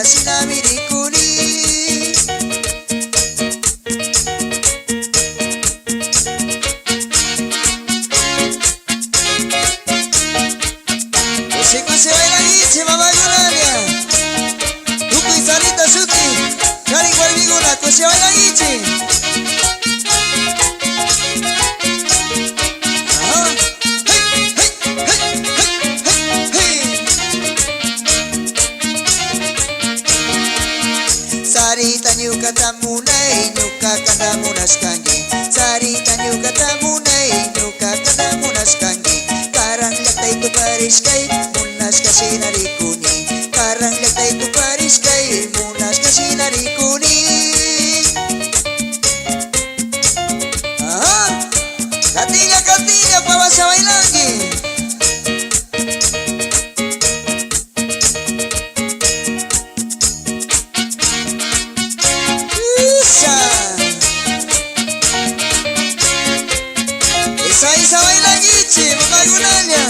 sinami rikuni. Kuse baila ichi mama Yunalia. Tuku y Sarita Suki. Kari Guarbiguna, kuse baila ichi. Sarita nyuka tamunai, nyuka kandamunas kangi. Sarita nyuka tamunai, nyuka kandamunas kangi. Karang latay tu paris kay, munas kasi narikuni. Karang latay tu paris kay, munas kasi narikuni. Katinya katinya pabasa bailangi. Isa baila gichi, mama Yunalia.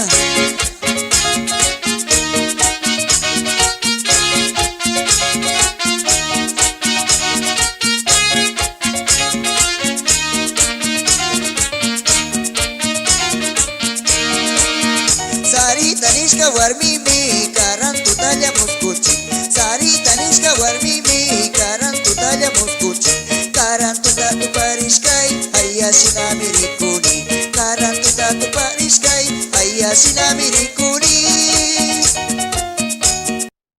Sarita nishka warmimi, karan tutalla muskuchi. Sarita nishka warmimi, karan tutalla muskuchi. Karan tutatu parishkai, ayya sinami rikuni. Karan tutatu parishkai, ayya sinami rikuni.